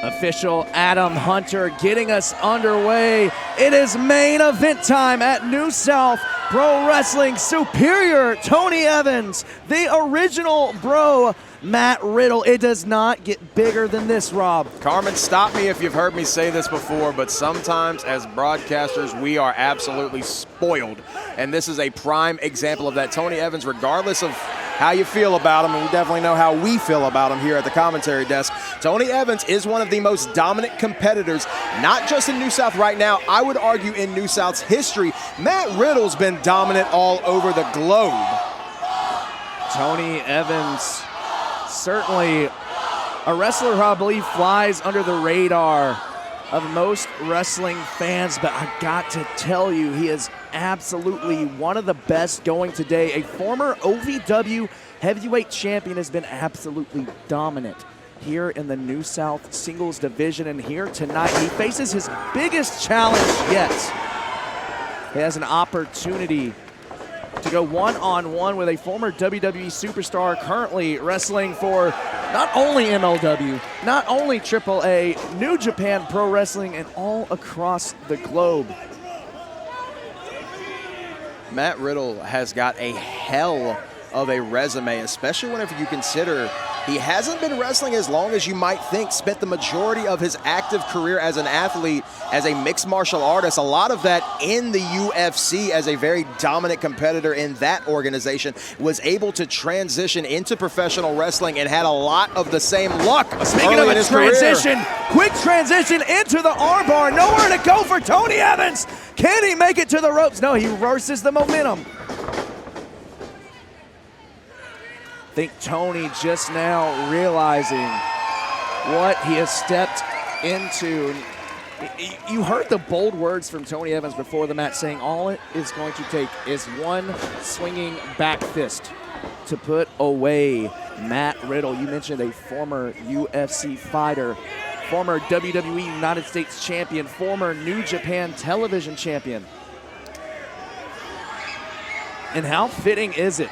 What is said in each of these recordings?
Official Adam Hunter getting us underway. It is main event time at New South Pro Wrestling. Superior Tony Evans, the original bro, Matt Riddle. It does not get bigger than this, Rob. Carmen, stop me if you've heard me say this before, but sometimes as broadcasters, we are absolutely spoiled. And this is a prime example of that. Tony Evans, regardless of how you feel about him, and we definitely know how we feel about him here at the commentary desk, Tony Evans is one of the most dominant competitors, not just in New South right now, I would argue in New South's history. Matt Riddle's been dominant all over the globe. Tony Evans, certainly a wrestler who I believe flies under the radar of most wrestling fans, but I got to tell you, he is absolutely one of the best going today. A former OVW heavyweight champion has been absolutely dominant here in the New South singles division, and here tonight he faces his biggest challenge yet. He has an opportunity to go one-on-one with a former WWE superstar currently wrestling for not only MLW, not only AAA, New Japan Pro Wrestling, and all across the globe. Matt Riddle has got a hell of a resume, especially whenever you consider he hasn't been wrestling as long as you might think, spent the majority of his active career as an athlete, as a mixed martial artist, a lot of that in the UFC as a very dominant competitor in that organization, was able to transition into professional wrestling and had a lot of the same luck. Speaking of a transition, quick transition into the armbar, nowhere to go for Tony Evans. Can he make it to the ropes? No, he reverses the momentum. I think Tony just now realizing what he has stepped into. You heard the bold words from Tony Evans before the match, saying all it is going to take is one swinging back fist to put away Matt Riddle. You mentioned a former UFC fighter, former WWE United States champion, former New Japan television champion. And how fitting is it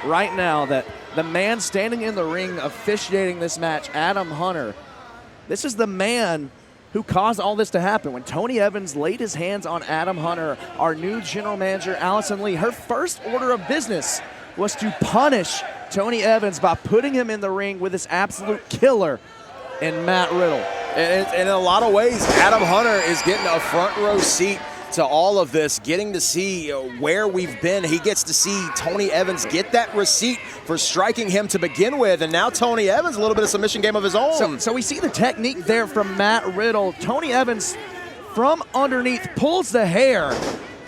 right now that the man standing in the ring officiating this match, Adam Hunter, this is the man who caused all this to happen. When Tony Evans laid his hands on Adam Hunter, our new general manager, Allison Lee, her first order of business was to punish Tony Evans by putting him in the ring with this absolute killer in Matt Riddle. And in a lot of ways, Adam Hunter is getting a front row seat to all of this, getting to see where we've been. He gets to see Tony Evans get that receipt for striking him to begin with, and now Tony Evans, a little bit of submission game of his own. So we see the technique there from Matt Riddle. Tony Evans, from underneath, pulls the hair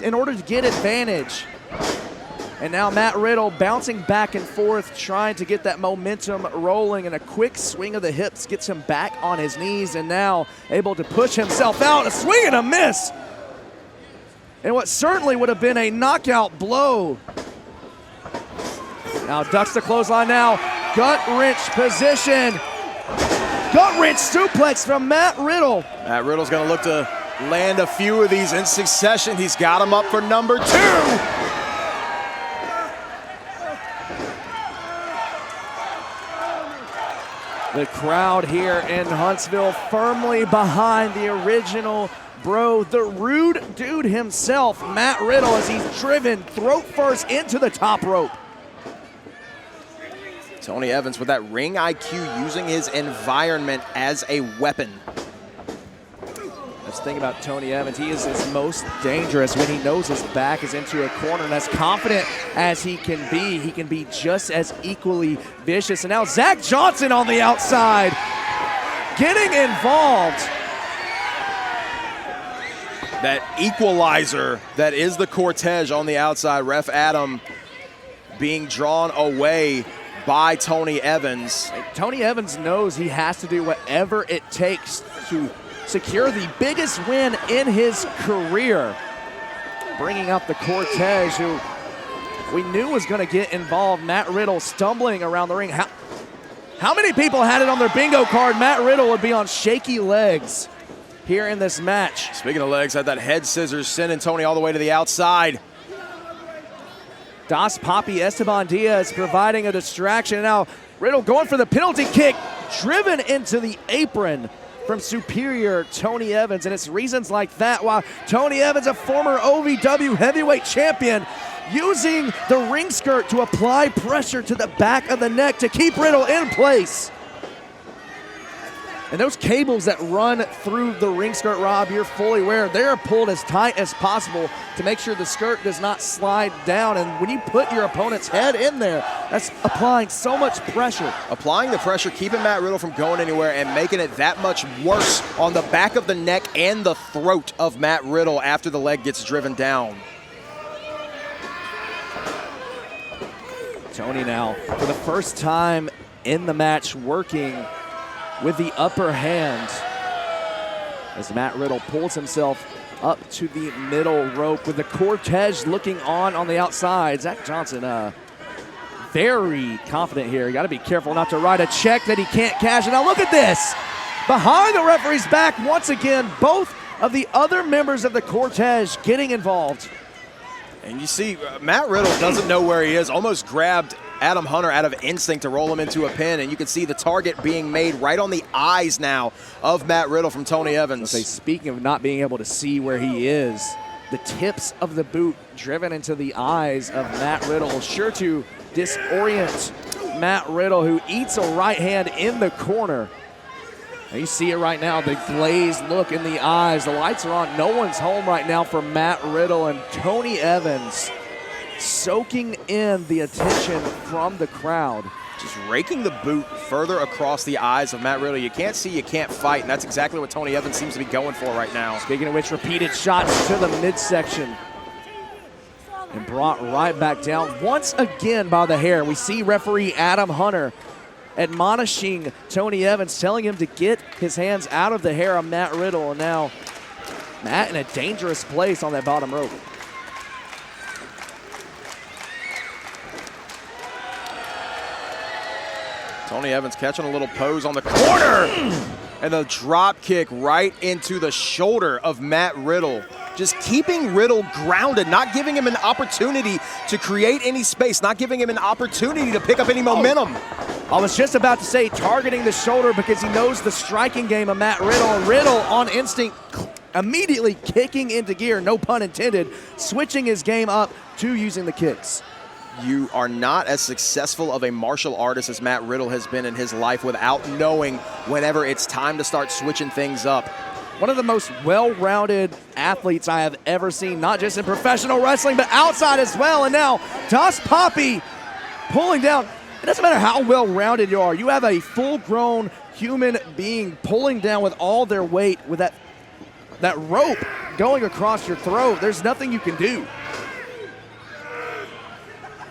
in order to get advantage. And now Matt Riddle bouncing back and forth, trying to get that momentum rolling, and a quick swing of the hips gets him back on his knees, and now able to push himself out. A swing and a miss. And what certainly would have been a knockout blow. Now ducks the clothesline now. Gut wrench position. Gut wrench suplex from Matt Riddle. Matt Riddle's gonna look to land a few of these in succession. He's got him up for number 2. The crowd here in Huntsville firmly behind the original bro, the rude dude himself, Matt Riddle, as he's driven throat first into the top rope. Tony Evans with that ring IQ, using his environment as a weapon. That's the thing about Tony Evans. He is his most dangerous when he knows his back is into a corner, and as confident as he can be just as equally vicious. And now Zach Johnson on the outside getting involved. That equalizer that is the cortege on the outside. Ref Adam being drawn away by Tony Evans. Tony Evans knows he has to do whatever it takes to secure the biggest win in his career. Bringing up the cortege, who we knew was going to get involved. Matt Riddle stumbling around the ring. How many people had it on their bingo card? Matt Riddle would be on shaky legs here in this match. Speaking of legs, had that head scissors sending Tony all the way to the outside. Das Papi Esteban Diaz providing a distraction. Now Riddle going for the penalty kick, driven into the apron from superior Tony Evans, and it's reasons like that why Tony Evans, a former OVW heavyweight champion, using the ring skirt to apply pressure to the back of the neck to keep Riddle in place. And those cables that run through the ring skirt, Rob, you're fully aware, they're pulled as tight as possible to make sure the skirt does not slide down. And when you put your opponent's head in there, that's applying so much pressure. Applying the pressure, keeping Matt Riddle from going anywhere and making it that much worse on the back of the neck and the throat of Matt Riddle after the leg gets driven down. Tony now, for the first time in the match, working with the upper hand as Matt Riddle pulls himself up to the middle rope with the Cortez looking on the outside. Zach Johnson very confident here. You got to be careful not to write a check that he can't cash. And now look at this. Behind the referee's back, once again, both of the other members of the Cortez getting involved. And you see, Matt Riddle doesn't know where he is, almost grabbed Adam Hunter out of instinct to roll him into a pin, and you can see the target being made right on the eyes now of Matt Riddle from Tony Evans. Speaking of not being able to see where he is, the tips of the boot driven into the eyes of Matt Riddle, sure to disorient Matt Riddle, who eats a right hand in the corner. And you see it right now, the glazed look in the eyes. The lights are on. No one's home right now for Matt Riddle, and Tony Evans soaking in the attention from the crowd. Just raking the boot further across the eyes of Matt Riddle. You can't see, you can't fight, and that's exactly what Tony Evans seems to be going for right now. Speaking of which, repeated shots to the midsection and brought right back down once again by the hair. We see referee Adam Hunter admonishing Tony Evans, telling him to get his hands out of the hair of Matt Riddle, and now Matt in a dangerous place on that bottom rope. Tony Evans catching a little pose on the corner, and the drop kick right into the shoulder of Matt Riddle. Just keeping Riddle grounded, not giving him an opportunity to create any space, not giving him an opportunity to pick up any momentum. I was just about to say targeting the shoulder because he knows the striking game of Matt Riddle. And Riddle on instinct immediately kicking into gear, no pun intended, switching his game up to using the kicks. You are not as successful of a martial artist as Matt Riddle has been in his life without knowing whenever it's time to start switching things up. One of the most well-rounded athletes I have ever seen, not just in professional wrestling, but outside as well. And now, Das Poppy pulling down. It doesn't matter how well-rounded you are. You have a full-grown human being pulling down with all their weight with that rope going across your throat. There's nothing you can do.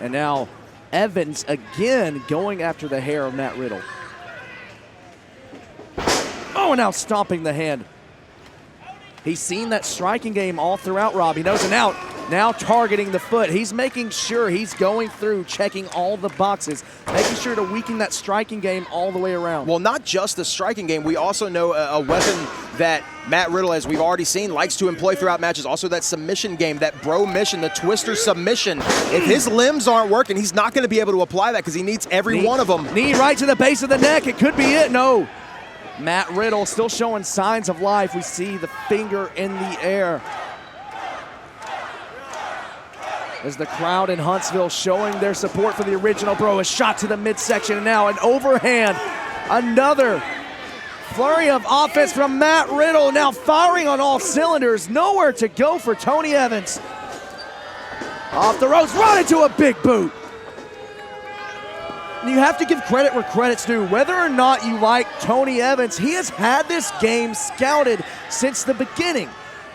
And now Evans again going after the hair of Matt Riddle. Oh, and now stomping the hand. He's seen that striking game all throughout, Rob. He knows it now targeting the foot. He's making sure he's going through, checking all the boxes, making sure to weaken that striking game all the way around. Well, not just the striking game. We also know a weapon that Matt Riddle, as we've already seen, likes to employ throughout matches. Also that submission game, that bro mission, the twister submission. If his limbs aren't working, he's not going to be able to apply that because he needs every one of them. Knee right to the base of the neck. It could be it. No. Matt Riddle still showing signs of life. We see the finger in the air as the crowd in Huntsville showing their support for the original bro. A shot to the midsection, and now an overhand. Another flurry of offense from Matt Riddle, now firing on all cylinders. Nowhere to go for Tony Evans. Off the ropes, right into a big boot. You have to give credit where credit's due. Whether or not you like Tony Evans, he has had this game scouted since the beginning.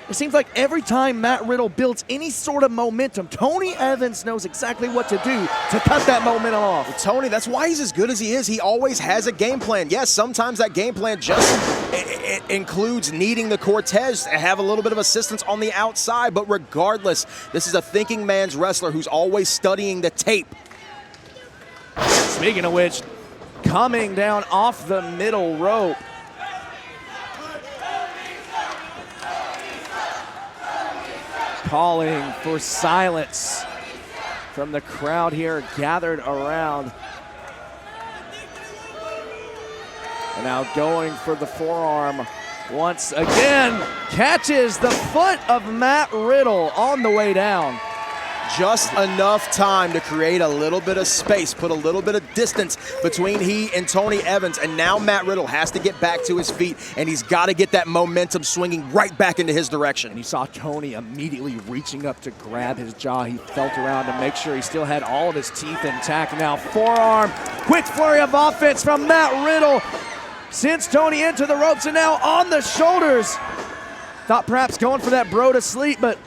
It seems like every time Matt Riddle builds any sort of momentum, Tony Evans knows exactly what to do to cut that momentum off. Well, Tony, that's why he's as good as he is. He always has a game plan. Yes, sometimes that game plan just it includes needing the Cortez to have a little bit of assistance on the outside, but regardless, this is a thinking man's wrestler who's always studying the tape. Speaking of which, coming down off the middle rope. Calling for silence from the crowd here gathered around. And now going for the forearm once again. Catches the foot of Matt Riddle on the way down. Just enough time to create a little bit of space, put a little bit of distance between he and Tony Evans, and now Matt Riddle has to get back to his feet, and he's got to get that momentum swinging right back into his direction. And you saw Tony immediately reaching up to grab his jaw. He felt around to make sure he still had all of his teeth intact. Now forearm, quick flurry of offense from Matt Riddle. Sends Tony into the ropes, and now on the shoulders. Thought perhaps going for that bro to sleep, but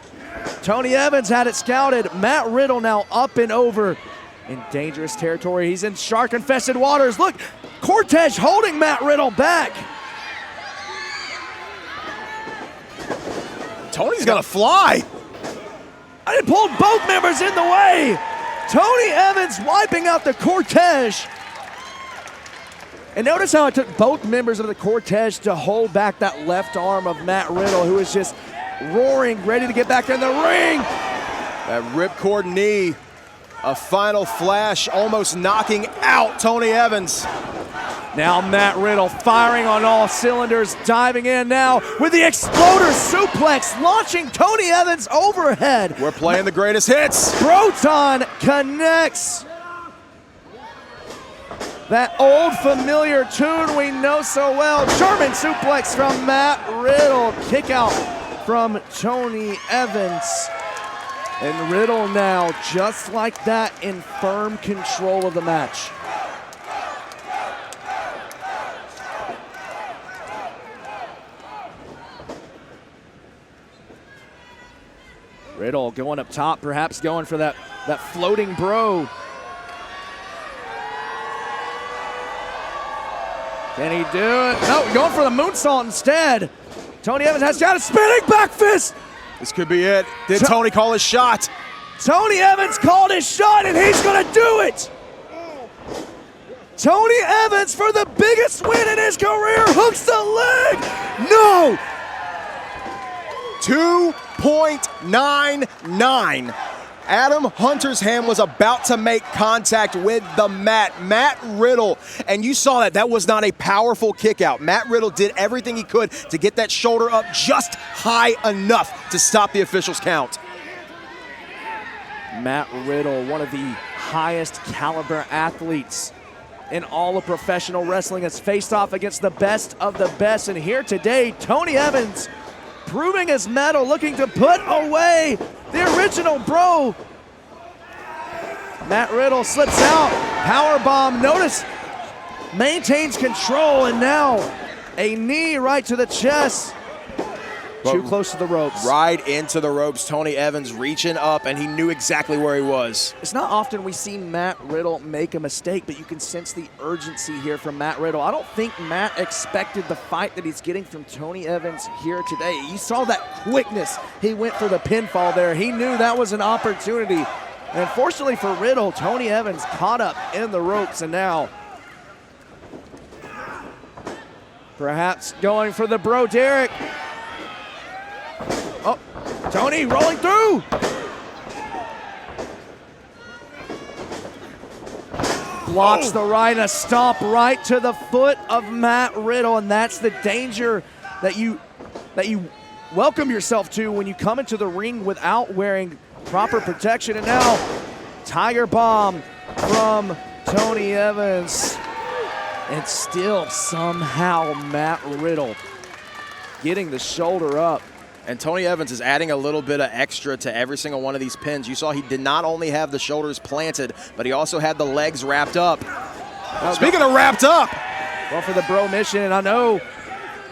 Tony Evans had it scouted. Matt Riddle now up and over in dangerous territory. He's in shark-infested waters. Look, Cortez holding Matt Riddle back. Tony's gonna fly. And it pulled both members in the way. Tony Evans wiping out the Cortez. And notice how it took both members of the Cortez to hold back that left arm of Matt Riddle, who is just roaring, ready to get back in the ring. That ripcord knee, a final flash, almost knocking out Tony Evans. Now Matt Riddle firing on all cylinders, diving in now with the exploder suplex, launching Tony Evans overhead. We're playing the greatest hits. Proton connects. That old familiar tune we know so well. German suplex from Matt Riddle. Kick out from Tony Evans. And Riddle now, just like that, in firm control of the match. Riddle going up top, perhaps going for that floating bro. Can he do it? No, going for the moonsault instead. Tony Evans has got a spinning back fist. This could be it. Did Tony call his shot? Tony Evans called his shot, and he's going to do it. Tony Evans, for the biggest win in his career, hooks the leg. No. 2.99. Adam Hunter's hand was about to make contact with the mat. Matt Riddle, and you saw that was not a powerful kick out. Matt Riddle did everything he could to get that shoulder up just high enough to stop the official's count. Matt Riddle, one of the highest caliber athletes in all of professional wrestling, has faced off against the best of the best. And here today, Tony Evans proving his mettle, looking to put away the original bro. Matt Riddle slips out, powerbomb, notice, maintains control, and now a knee right to the chest. Too close to the ropes. Right into the ropes. Tony Evans reaching up, and he knew exactly where he was. It's not often we see Matt Riddle make a mistake, but you can sense the urgency here from Matt Riddle. I don't think Matt expected the fight that he's getting from Tony Evans here today. You saw that quickness. He went for the pinfall there. He knew that was an opportunity. And unfortunately for Riddle, Tony Evans caught up in the ropes, and now perhaps going for the bro Derek. Oh, Tony rolling through. Blocks the right, a stomp right to the foot of Matt Riddle, and that's the danger that you welcome yourself to when you come into the ring without wearing proper protection. And now, Tiger Bomb from Tony Evans. And still somehow Matt Riddle getting the shoulder up. And Tony Evans is adding a little bit of extra to every single one of these pins. You saw he did not only have the shoulders planted, but he also had the legs wrapped up. Speaking of wrapped up. Well, for the bro mission, and I know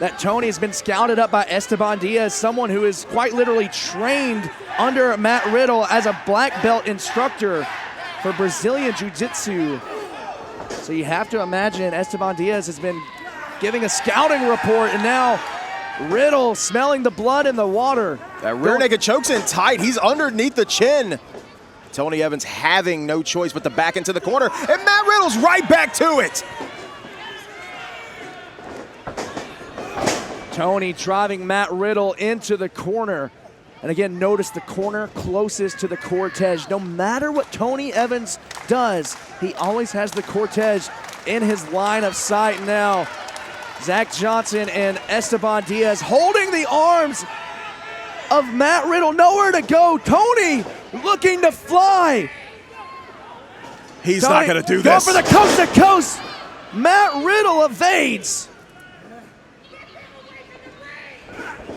that Tony has been scouted up by Esteban Diaz, someone who is quite literally trained under Matt Riddle as a black belt instructor for Brazilian Jiu-Jitsu. So you have to imagine Esteban Diaz has been giving a scouting report, and now Riddle smelling the blood in the water. That rear naked choke's in tight. He's underneath the chin. Tony Evans having no choice but to back into the corner, and Matt Riddle's right back to it. Tony driving Matt Riddle into the corner. And again, notice the corner closest to the Cortez. No matter what Tony Evans does, he always has the Cortez in his line of sight. Now, Zach Johnson and Esteban Diaz holding the arms of Matt Riddle. Nowhere to go. Tony looking to fly. He's Tony not going to do going this. for the coast to coast. Matt Riddle evades.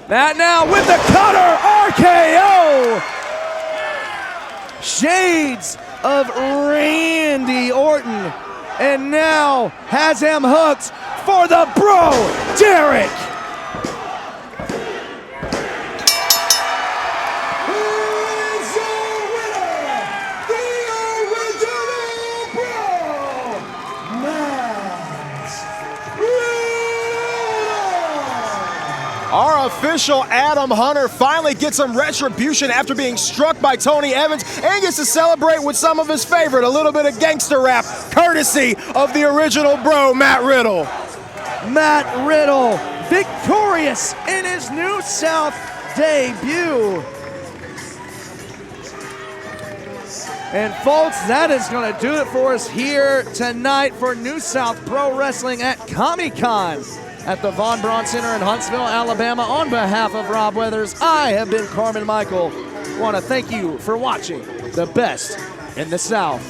Matt now with the cutter. RKO. Shades of Randy Orton. And now has him hooked for the bro, Derek. Our official Adam Hunter finally gets some retribution after being struck by Tony Evans and gets to celebrate with some of his favorite, a little bit of gangster rap, courtesy of the original bro, Matt Riddle. Matt Riddle, victorious in his New South debut. And folks, that is going to do it for us here tonight for New South Pro Wrestling at KAMICON at the Von Braun Center in Huntsville, Alabama. On behalf of Rob Weathers, I have been Carmen Michael. I want to thank you for watching the best in the South.